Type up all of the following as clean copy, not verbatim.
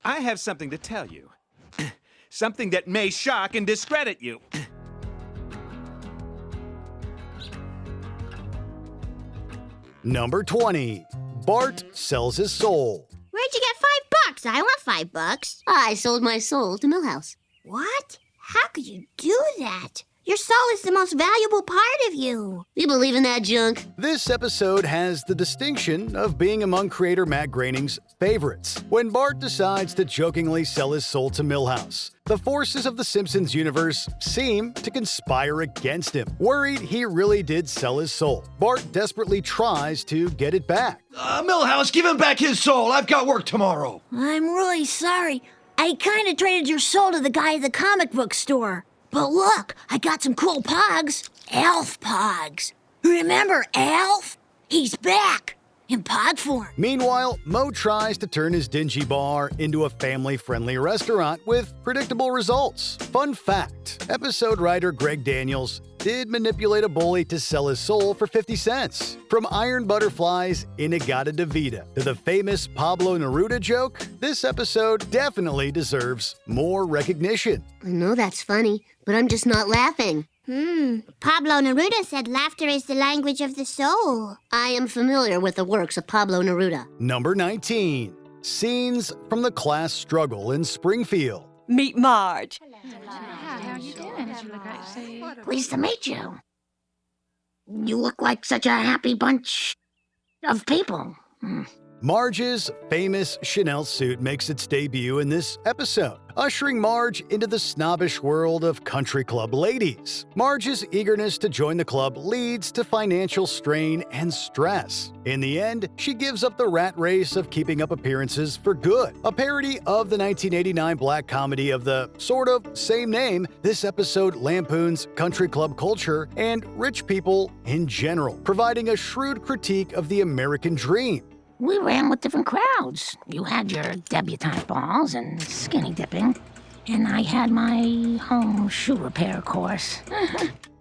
I have something to tell you. Something that may shock and discredit you. Number 20. Bart Sells His Soul. Where'd you get $5? I want $5. I sold my soul to Millhouse. What? How could you do that? Your soul is the most valuable part of you. You believe in that junk? This episode has the distinction of being among creator Matt Groening's favorites. When Bart decides to jokingly sell his soul to Millhouse, the forces of the Simpsons universe seem to conspire against him. Worried he really did sell his soul, Bart desperately tries to get it back. Millhouse, give him back his soul. I've got work tomorrow. I'm really sorry. I kind of traded your soul to the guy at the comic book store. But look, I got some cool pogs. Elf pogs. Remember Elf? He's back. In pod form. Meanwhile, Moe tries to turn his dingy bar into a family-friendly restaurant with predictable results. Fun fact, episode writer Greg Daniels did manipulate a bully to sell his soul for 50 cents. From Iron Butterfly's Inagata de Vida to the famous Pablo Neruda joke, this episode definitely deserves more recognition. I know that's funny, but I'm just not laughing. Pablo Neruda said laughter is the language of the soul. I am familiar with the works of Pablo Neruda. Number 19. Scenes from the class struggle in Springfield. Meet Marge. How are you doing? Pleased to meet you. You look like such a happy bunch of people. Marge's famous Chanel suit makes its debut in this episode, ushering Marge into the snobbish world of country club ladies. Marge's eagerness to join the club leads to financial strain and stress. In the end, she gives up the rat race of keeping up appearances for good. A parody of the 1989 black comedy of the sort of same name, this episode lampoons country club culture and rich people in general, providing a shrewd critique of the American dream. We ran with different crowds. You had your debutante balls and skinny dipping, and I had my home shoe repair course.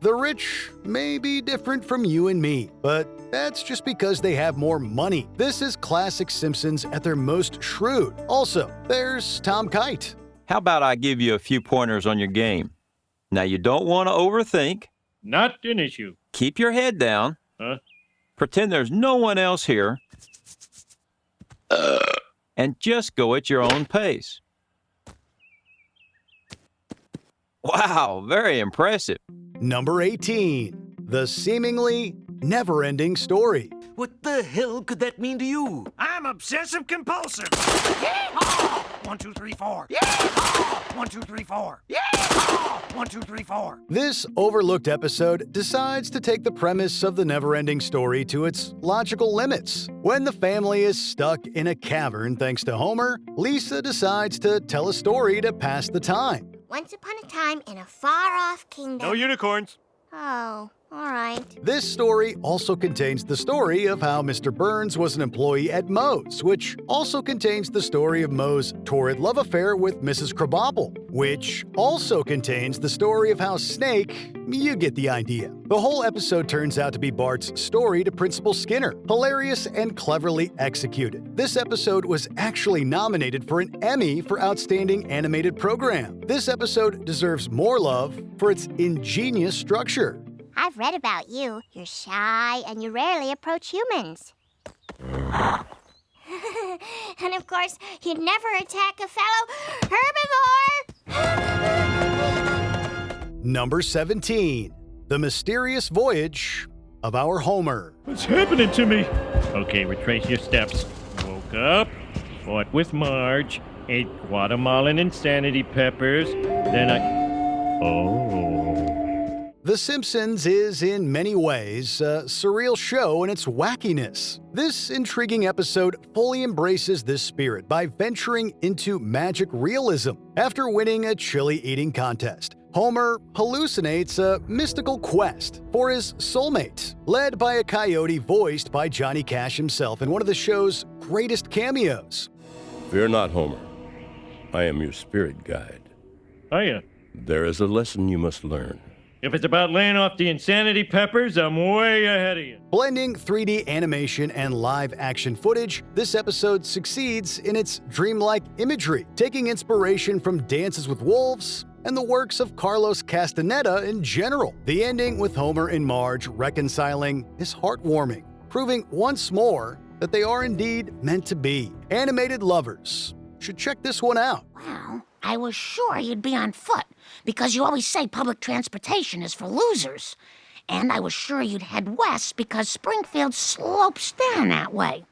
The rich may be different from you and me, but that's just because they have more money. This is classic Simpsons at their most shrewd. Also, there's Tom Kite. How about I give you a few pointers on your game? Now, you don't want to overthink. Not an issue. Keep your head down. Pretend there's no one else here. And just go at your own pace. Wow, very impressive. Number 18. The seemingly never-ending story. What the hell could that mean to you? I'm obsessive compulsive. Yeehaw! 1, 2, 3, 4. Yeehaw! 1, 2, 3, 4. Yeehaw! 1, 2, 3, 4. This overlooked episode decides to take the premise of the never-ending story to its logical limits. When the family is stuck in a cavern thanks to Homer, Lisa decides to tell a story to pass the time. Once upon a time in a far-off kingdom. No unicorns. Oh, all right. This story also contains the story of how Mr. Burns was an employee at Moe's, which also contains the story of Moe's torrid love affair with Mrs. Krabappel, which also contains the story of how Snake, you get the idea. The whole episode turns out to be Bart's story to Principal Skinner, hilarious and cleverly executed. This episode was actually nominated for an Emmy for Outstanding Animated Program. This episode deserves more love for its ingenious structure. I've read about you. You're shy and you rarely approach humans. And of course, you'd never attack a fellow herbivore. Number 17. The Mysterious Voyage of our Homer. What's happening to me? Okay, retrace your steps. Woke up, fought with Marge, ate Guatemalan insanity peppers, then The Simpsons is, in many ways, a surreal show in its wackiness. This intriguing episode fully embraces this spirit by venturing into magic realism. After winning a chili eating contest, Homer hallucinates a mystical quest for his soulmate, led by a coyote voiced by Johnny Cash himself in one of the show's greatest cameos. Fear not, Homer. I am your spirit guide. Oh, yeah. There is a lesson you must learn. If it's about laying off the insanity peppers, I'm way ahead of you. Blending 3D animation and live-action footage, this episode succeeds in its dreamlike imagery, taking inspiration from Dances with Wolves and the works of Carlos Castaneda in general. The ending with Homer and Marge reconciling is heartwarming, proving once more that they are indeed meant to be. Animated lovers should check this one out. Well, I was sure you'd be on foot, because you always say public transportation is for losers. And I was sure you'd head west because Springfield slopes down that way.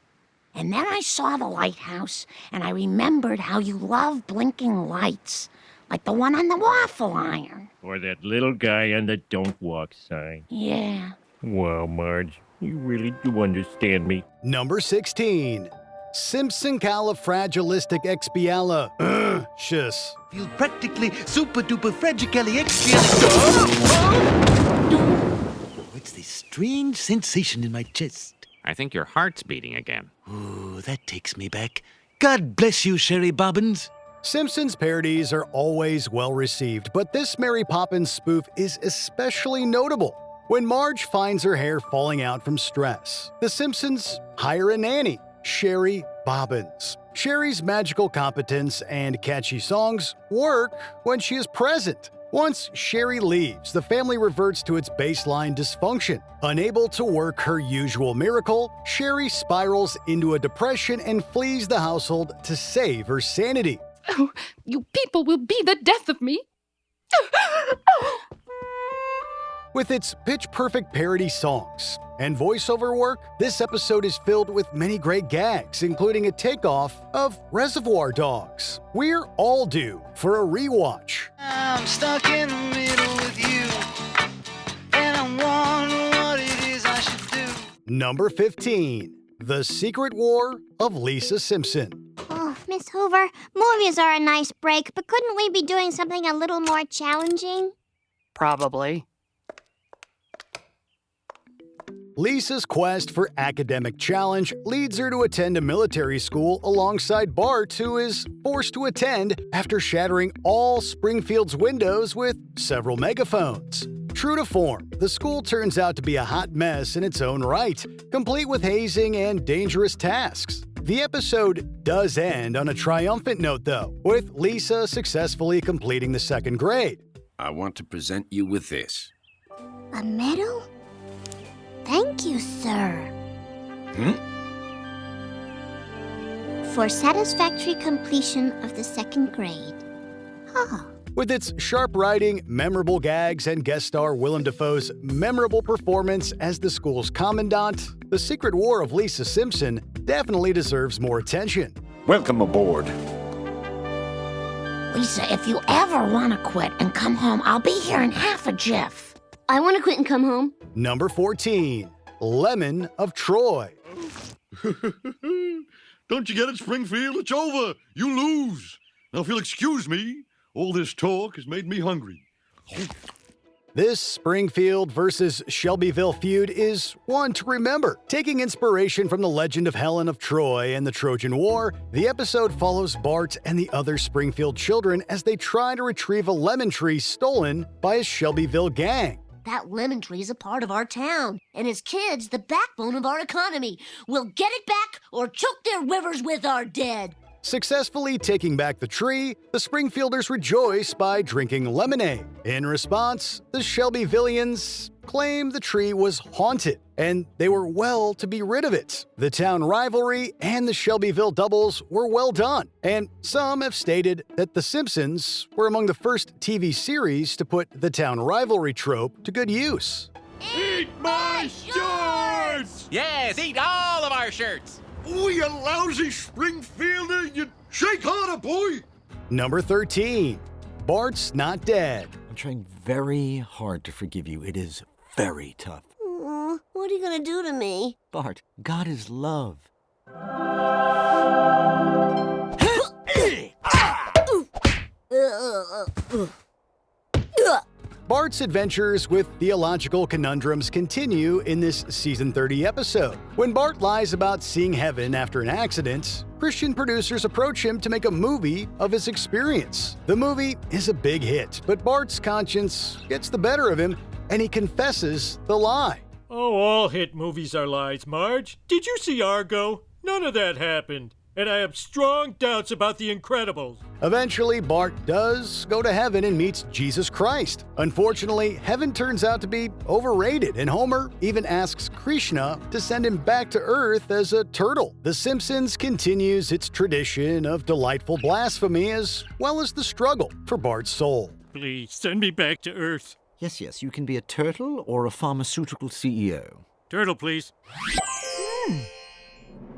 And then I saw the lighthouse, and I remembered how you love blinking lights, like the one on the waffle iron. Or that little guy on the don't walk sign. Yeah. Wow, Marge, you really do understand me. Number 16. Simpsoncalifragilisticexpialaious. Feel practically super-duper fragically What's this strange sensation in my chest? I think your heart's beating again. Ooh, that takes me back. God bless you, Sherry Bobbins. Simpsons parodies are always well received, but this Mary Poppins spoof is especially notable. When Marge finds her hair falling out from stress, the Simpsons hire a nanny, Sherry Bobbins. Sherry's magical competence and catchy songs work when she is present. Once Sherry leaves, the family reverts to its baseline dysfunction. Unable to work her usual miracle, Sherry spirals into a depression and flees the household to save her sanity. Oh, you people will be the death of me. With its pitch-perfect parody songs and voiceover work, this episode is filled with many great gags, including a takeoff of Reservoir Dogs. We're all due for a rewatch. I'm stuck in the middle with you, and I'm wondering what it is I should do. Number 15. The Secret War of Lisa Simpson. Oh, Miss Hoover, movies are a nice break, but couldn't we be doing something a little more challenging? Probably. Lisa's quest for academic challenge leads her to attend a military school alongside Bart, who is forced to attend after shattering all Springfield's windows with several megaphones. True to form, the school turns out to be a hot mess in its own right, complete with hazing and dangerous tasks. The episode does end on a triumphant note, though, with Lisa successfully completing the second grade. I want to present you with this. A medal? Thank you, sir. For satisfactory completion of the second grade. Oh. With its sharp writing, memorable gags, and guest star Willem Dafoe's memorable performance as the school's commandant, The Secret War of Lisa Simpson definitely deserves more attention. Welcome aboard. Lisa, if you ever want to quit and come home, I'll be here in half a jiff. I want to quit and come home. Number 14. Lemon of Troy. Don't you get it, Springfield? It's over. You lose. Now, if you'll excuse me, all this talk has made me hungry. This Springfield versus Shelbyville feud is one to remember. Taking inspiration from the legend of Helen of Troy and the Trojan War, the episode follows Bart and the other Springfield children as they try to retrieve a lemon tree stolen by a Shelbyville gang. That lemon tree is a part of our town, and as kids, the backbone of our economy. We'll get it back or choke their rivers with our dead. Successfully taking back the tree, the Springfielders rejoice by drinking lemonade. In response, the Shelbyvillians claim the tree was haunted, and they were well to be rid of it. The town rivalry and the Shelbyville doubles were well done, and some have stated that The Simpsons were among the first TV series to put the town rivalry trope to good use. Eat my shorts! Yes, eat all of our shirts! Oh, you lousy Springfielder! You shake harder, boy! Number 13. Bart's Not Dead. I'm trying very hard to forgive you. It is very tough. What are you gonna do to me? Bart, God is love. Bart's adventures with theological conundrums continue in this Season 30 episode. When Bart lies about seeing heaven after an accident, Christian producers approach him to make a movie of his experience. The movie is a big hit, but Bart's conscience gets the better of him and he confesses the lie. Oh, all hit movies are lies, Marge. Did you see Argo? None of that happened. And I have strong doubts about The Incredibles. Eventually, Bart does go to heaven and meets Jesus Christ. Unfortunately, heaven turns out to be overrated, and Homer even asks Krishna to send him back to Earth as a turtle. The Simpsons continues its tradition of delightful blasphemy as well as the struggle for Bart's soul. Please, send me back to Earth. Yes, you can be a turtle or a pharmaceutical CEO. Turtle, please.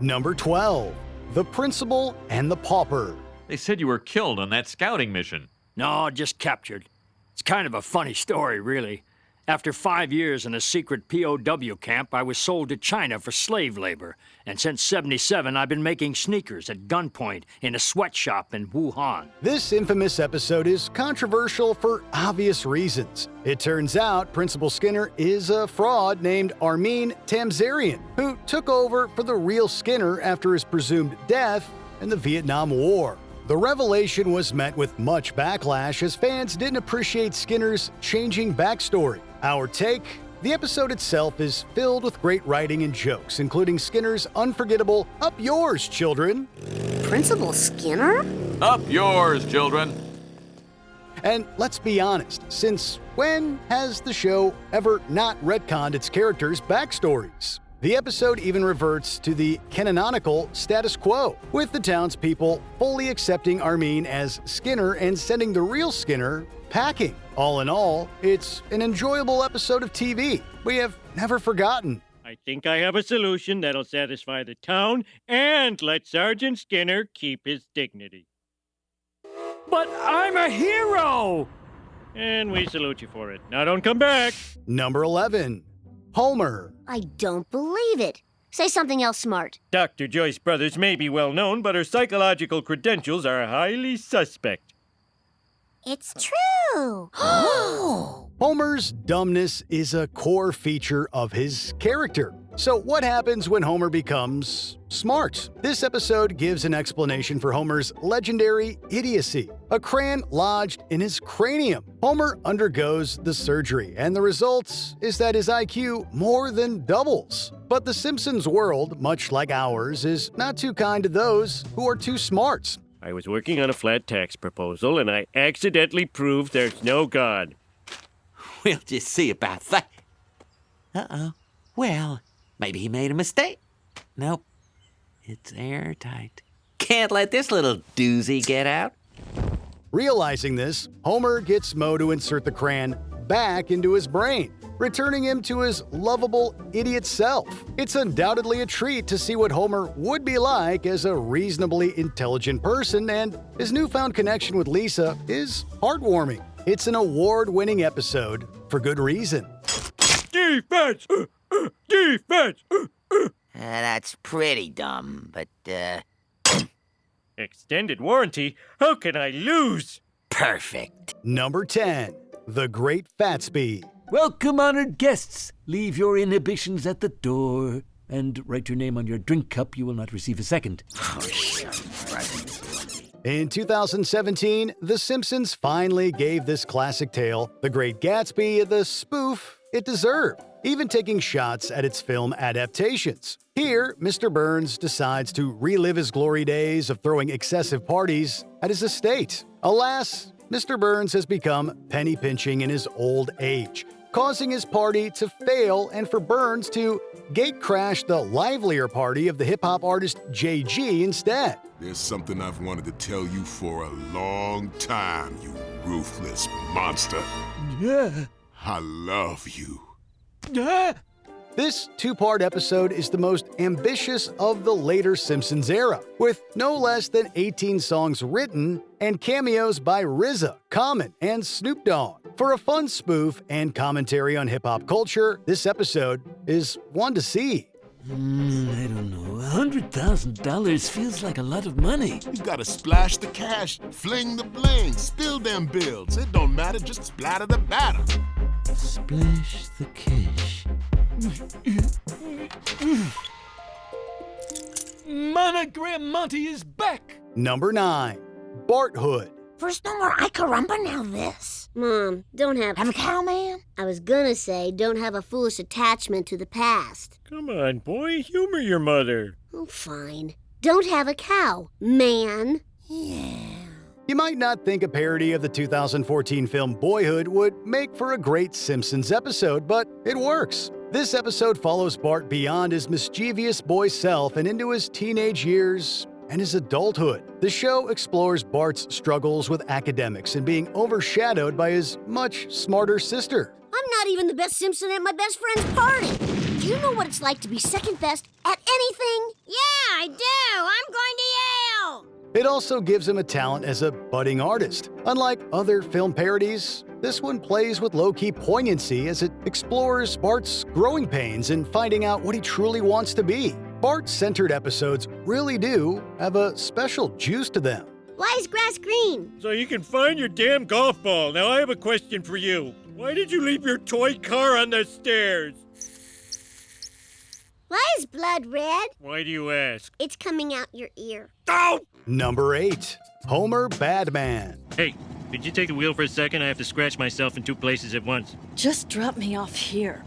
Number 12. The Principal and the Pauper. They said you were killed on that scouting mission. No, just captured. It's kind of a funny story, really. After 5 years in a secret POW camp, I was sold to China for slave labor. And since '77, I've been making sneakers at gunpoint in a sweatshop in Wuhan. This infamous episode is controversial for obvious reasons. It turns out Principal Skinner is a fraud named Armin Tamzarian, who took over for the real Skinner after his presumed death in the Vietnam War. The revelation was met with much backlash as fans didn't appreciate Skinner's changing backstory. Our take? The episode itself is filled with great writing and jokes, including Skinner's unforgettable "Up yours, children!" Principal Skinner? Up yours, children! And let's be honest, since when has the show ever not retconned its characters' backstories? The episode even reverts to the canonical status quo, with the townspeople fully accepting Armin as Skinner and sending the real Skinner packing. All in all, it's an enjoyable episode of TV we have never forgotten. I think I have a solution that'll satisfy the town and let Sergeant Skinner keep his dignity. But I'm a hero! And we salute you for it. Now don't come back. Number 11. Homer. I don't believe it. Say something else smart. Dr. Joyce Brothers may be well known, but her psychological credentials are highly suspect. It's true. Homer's dumbness is a core feature of his character. So what happens when Homer becomes smart? This episode gives an explanation for Homer's legendary idiocy, a crayon lodged in his cranium. Homer undergoes the surgery, and the result is that his IQ more than doubles. But the Simpsons world, much like ours, is not too kind to those who are too smart. I was working on a flat tax proposal, and I accidentally proved there's no God. We'll just see about that. Uh-oh. Well, maybe he made a mistake. Nope. It's airtight. Can't let this little doozy get out. Realizing this, Homer gets Moe to insert the crayon back into his brain, returning him to his lovable idiot self. It's undoubtedly a treat to see what Homer would be like as a reasonably intelligent person, and his newfound connection with Lisa is heartwarming. It's an award-winning episode for good reason. Defense! Defense! That's pretty dumb, but, Extended warranty? How can I lose? Perfect. Number 10. The Great Fatsby. Welcome, honored guests. Leave your inhibitions at the door and write your name on your drink cup. You will not receive a second. In 2017, The Simpsons finally gave this classic tale, The Great Gatsby, the spoof it deserved, even taking shots at its film adaptations. Here, Mr. Burns decides to relive his glory days of throwing excessive parties at his estate. Alas, Mr. Burns has become penny-pinching in his old age, causing his party to fail and for Burns to gate-crash the livelier party of the hip-hop artist JG instead. There's something I've wanted to tell you for a long time, you ruthless monster. Yeah. I love you. Yeah. This two-part episode is the most ambitious of the later Simpsons era, with no less than 18 songs written and cameos by RZA, Common, and Snoop Dogg. For a fun spoof and commentary on hip-hop culture, this episode is one to see. I don't know. $100,000 feels like a lot of money. You gotta splash the cash, fling the bling, spill them bills. It don't matter, just splatter the batter. Splash the cash. Monogram Monty is back! Number 9. Barthood. First no more I caramba, now this. Mom, don't have a cow, man? I was gonna say, don't have a foolish attachment to the past. Come on, boy, humor your mother. Oh, fine. Don't have a cow, man. Yeah. You might not think a parody of the 2014 film Boyhood would make for a great Simpsons episode, but it works. This episode follows Bart beyond his mischievous boy self and into his teenage years and his adulthood. The show explores Bart's struggles with academics and being overshadowed by his much smarter sister. I'm not even the best Simpson at my best friend's party. Do you know what it's like to be second best at anything? Yeah, I do. I'm going to Yale. It also gives him a talent as a budding artist. Unlike other film parodies, this one plays with low-key poignancy as it explores Bart's growing pains and finding out what he truly wants to be. Bart-centered episodes really do have a special juice to them. Why is grass green? So you can find your damn golf ball. Now I have a question for you. Why did you leave your toy car on the stairs? Why is blood red? Why do you ask? It's coming out your ear. Oh! Number 8. Homer Badman. Hey, could you take the wheel for a second? I have to scratch myself in 2 places at once. Just drop me off here.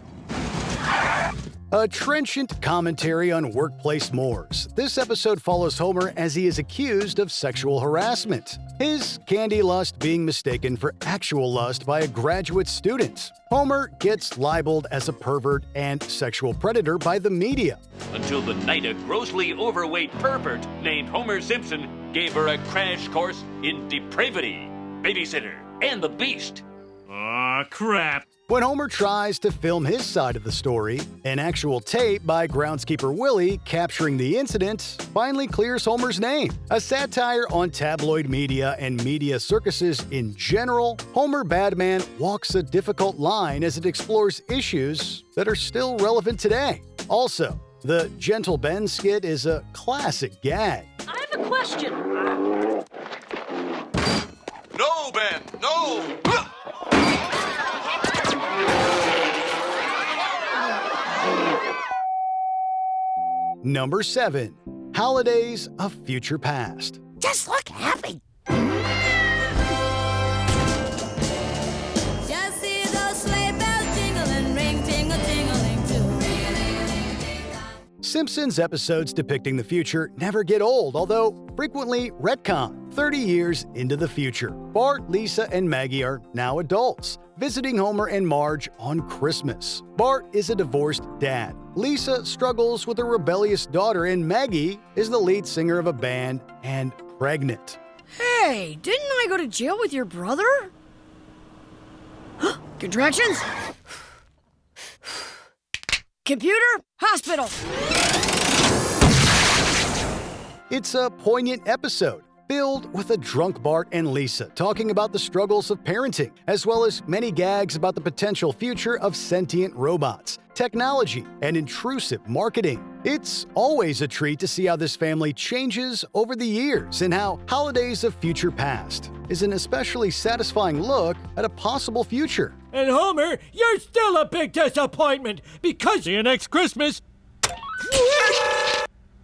A trenchant commentary on workplace mores. This episode follows Homer as he is accused of sexual harassment, his candy lust being mistaken for actual lust by a graduate student. Homer gets libeled as a pervert and sexual predator by the media. Until the night a grossly overweight pervert named Homer Simpson gave her a crash course in depravity, babysitter, and the beast. Aw, crap. When Homer tries to film his side of the story, an actual tape by groundskeeper Willie capturing the incident finally clears Homer's name. A satire on tabloid media and media circuses in general, Homer Badman walks a difficult line as it explores issues that are still relevant today. Also, the Gentle Ben skit is a classic gag. I have a question. No, Ben, no! Number 7. Holidays of Future Past. Just look happy. Just see those sleigh bells jingling, ring, tingle, tingling too. Simpsons episodes depicting the future never get old, although frequently retcon. 30 years into the future, Bart, Lisa, and Maggie are now adults, visiting Homer and Marge on Christmas. Bart is a divorced dad. Lisa struggles with a rebellious daughter, and Maggie is the lead singer of a band and pregnant. Hey, didn't I go to jail with your brother? Contractions? Computer? Hospital! It's a poignant episode, filled with a drunk Bart and Lisa talking about the struggles of parenting, as well as many gags about the potential future of sentient robots, technology, and intrusive marketing. It's always a treat to see how this family changes over the years and how Holidays of Future Past is an especially satisfying look at a possible future. And Homer, you're still a big disappointment because see you next Christmas.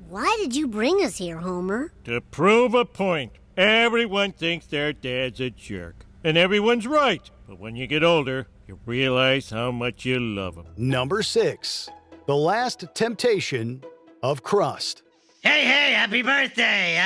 Why did you bring us here, Homer? To prove a point. Everyone thinks their dad's a jerk. And everyone's right. But when you get older, you realize how much you love him. Number 6. The Last Temptation of Krust. Hey, happy birthday!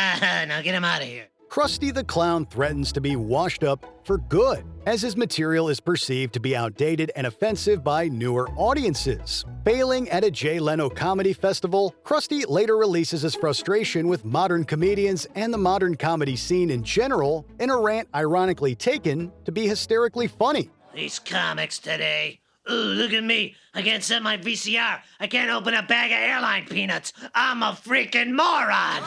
Now get him out of here. Krusty the Clown threatens to be washed up for good, as his material is perceived to be outdated and offensive by newer audiences. Failing at a Jay Leno comedy festival, Krusty later releases his frustration with modern comedians and the modern comedy scene in general in a rant ironically taken to be hysterically funny. These comics today. Ooh, look at me. I can't set my VCR. I can't open a bag of airline peanuts. I'm a freaking moron.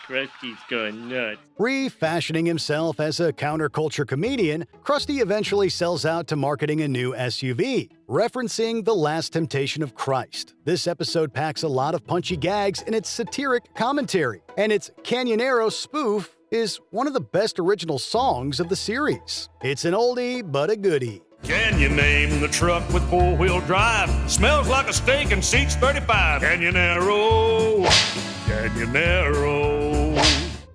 Krusty's going nuts. Refashioning himself as a counterculture comedian, Krusty eventually sells out to marketing a new SUV, referencing The Last Temptation of Christ. This episode packs a lot of punchy gags in its satiric commentary, and its Canyonero spoof is one of the best original songs of the series. It's an oldie but a goodie. Can you name the truck with four-wheel drive? Smells like a steak and seats 35. Can you narrow? Can you narrow?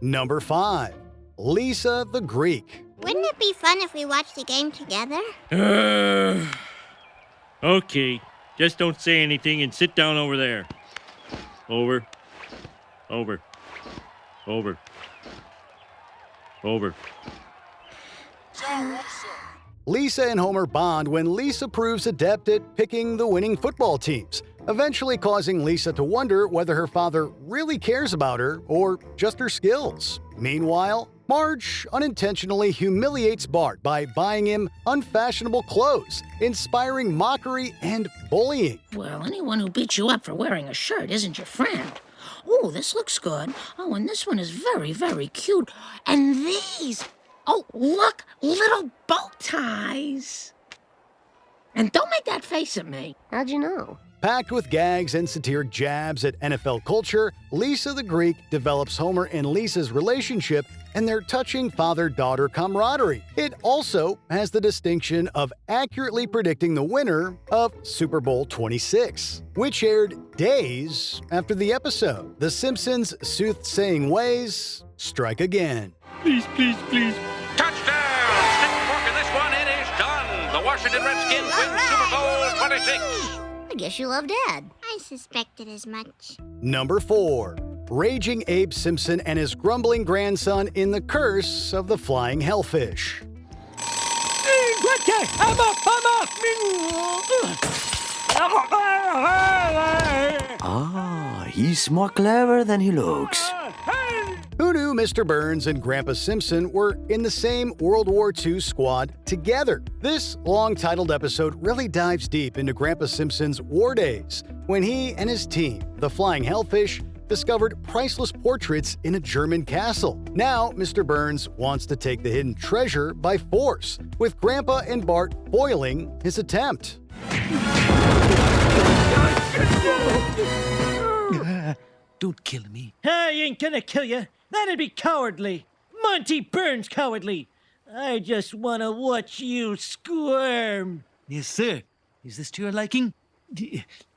Number 5. Lisa the Greek. Wouldn't it be fun if we watched the game together? Okay, just don't say anything and sit down over there. Over. Over. Over. Over. Lisa and Homer bond when Lisa proves adept at picking the winning football teams, eventually causing Lisa to wonder whether her father really cares about her or just her skills. Meanwhile, Marge unintentionally humiliates Bart by buying him unfashionable clothes, inspiring mockery and bullying. Well, anyone who beats you up for wearing a shirt isn't your friend. Oh, this looks good. Oh, and this one is very, very cute. And these, oh, look, little bow ties. And don't make that face at me. How'd you know? Packed with gags and satiric jabs at NFL culture, Lisa the Greek develops Homer and Lisa's relationship and their touching father-daughter camaraderie. It also has the distinction of accurately predicting the winner of Super Bowl 26, which aired days after the episode. The Simpsons' soothsaying ways strike again. Please, please, please. Touchdown! Stick fork in this one, it is done! The Washington Redskins win Super Bowl 26! I guess you love Dad. I suspected as much. Number 4. Raging Abe Simpson and his grumbling grandson in The Curse of the Flying Hellfish. I'm Ah, he's more clever than he looks. Who knew Mr. Burns and Grandpa Simpson were in the same World War II squad together? This long-titled episode really dives deep into Grandpa Simpson's war days, when he and his team, the Flying Hellfish, discovered priceless portraits in a German castle. Now, Mr. Burns wants to take the hidden treasure by force, with Grandpa and Bart foiling his attempt. Don't kill me. I ain't gonna kill you. That'd be cowardly. Monty Burns cowardly. I just wanna watch you squirm. Yes, sir. Is this to your liking?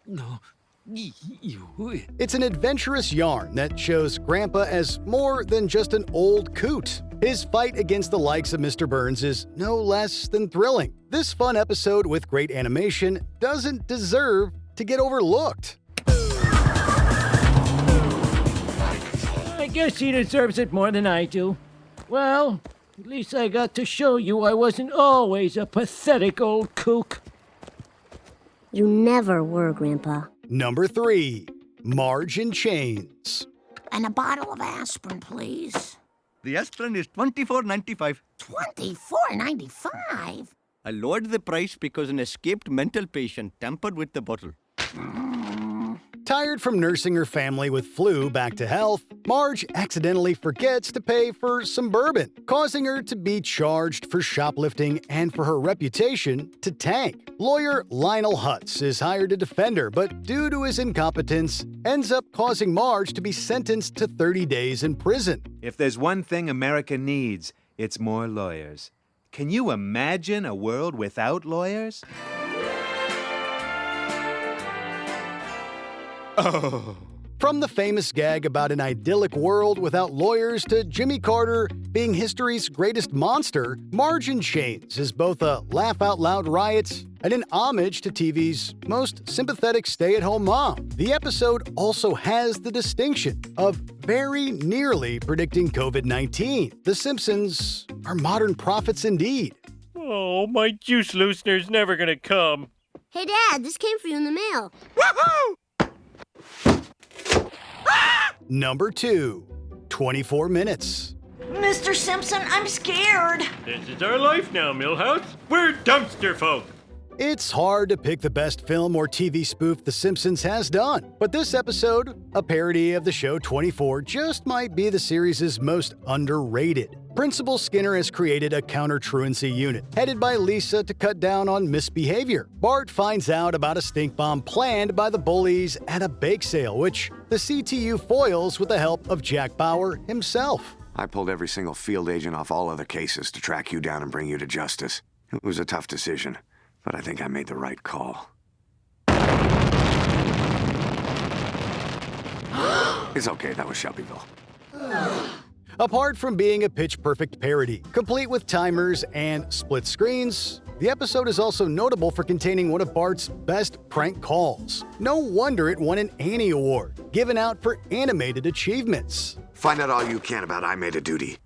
No. It's an adventurous yarn that shows Grandpa as more than just an old coot. His fight against the likes of Mr. Burns is no less than thrilling. This fun episode with great animation doesn't deserve to get overlooked. I guess he deserves it more than I do. Well, at least I got to show you I wasn't always a pathetic old kook. You never were, Grandpa. Number 3. Marge in Chains. And a bottle of aspirin, please. The aspirin is $24.95. $24.95? I lowered the price because an escaped mental patient tampered with the bottle. Tired from nursing her family with flu back to health, Marge accidentally forgets to pay for some bourbon, causing her to be charged for shoplifting and for her reputation to tank. Lawyer Lionel Hutz is hired to defend her, but due to his incompetence, ends up causing Marge to be sentenced to 30 days in prison. If there's one thing America needs, it's more lawyers. Can you imagine a world without lawyers? Oh. From the famous gag about an idyllic world without lawyers to Jimmy Carter being history's greatest monster, Marge in Chains is both a laugh-out-loud riot and an homage to TV's most sympathetic stay-at-home mom. The episode also has the distinction of very nearly predicting COVID-19. The Simpsons are modern prophets indeed. Oh, my juice loosener's never gonna come. Hey, Dad, this came for you in the mail. Woohoo! Number 2. 24 minutes. Mr. Simpson, I'm scared. This is our life now, Millhouse. We're dumpster folk. It's hard to pick the best film or TV spoof The Simpsons has done, but this episode, a parody of the show 24, just might be the series' most underrated. Principal Skinner has created a counter-truancy unit, headed by Lisa to cut down on misbehavior. Bart finds out about a stink bomb planned by the bullies at a bake sale, which the CTU foils with the help of Jack Bauer himself. I pulled every single field agent off all other cases to track you down and bring you to justice. It was a tough decision, but I think I made the right call. It's okay, that was Shelbyville. Apart from being a pitch-perfect parody, complete with timers and split screens, the episode is also notable for containing one of Bart's best prank calls. No wonder it won an Annie Award, given out for animated achievements. Find out all you can about I Made a Duty.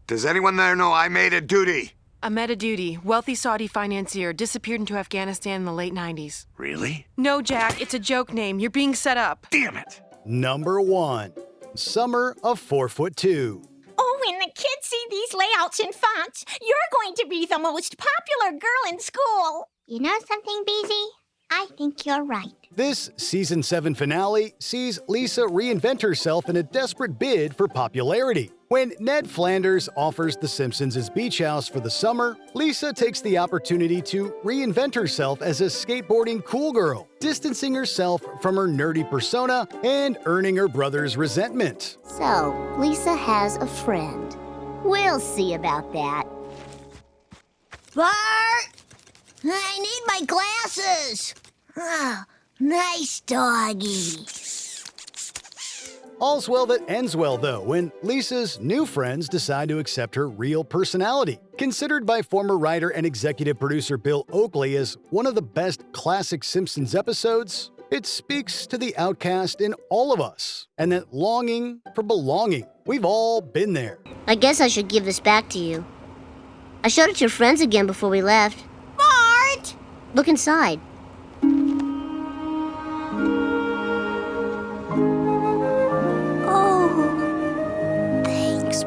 Does anyone there know I Made a Duty? Ahmed Adoudi, wealthy Saudi financier, disappeared into Afghanistan in the late 90s. Really? No, Jack, it's a joke name. You're being set up. Damn it! Number 1. Summer of 4'2". Oh, when the kids see these layouts and fonts, you're going to be the most popular girl in school. You know something, Beezy? I think you're right. This Season 7 finale sees Lisa reinvent herself in a desperate bid for popularity. When Ned Flanders offers The Simpsons his beach house for the summer, Lisa takes the opportunity to reinvent herself as a skateboarding cool girl, distancing herself from her nerdy persona and earning her brother's resentment. So, Lisa has a friend. We'll see about that. Bart! I need my glasses! Oh, nice doggy. All's well that ends well, though, when Lisa's new friends decide to accept her real personality. Considered by former writer and executive producer Bill Oakley as one of the best classic Simpsons episodes, it speaks to the outcast in all of us, and that longing for belonging. We've all been there. I guess I should give this back to you. I showed it to your friends again before we left. Bart! Look inside.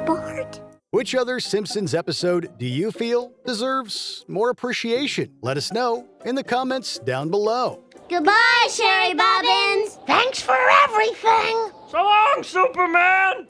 Bart? Which other Simpsons episode do you feel deserves more appreciation? Let us know in the comments down below. Goodbye, Sherry Bobbins. Thanks for everything. So long, Superman!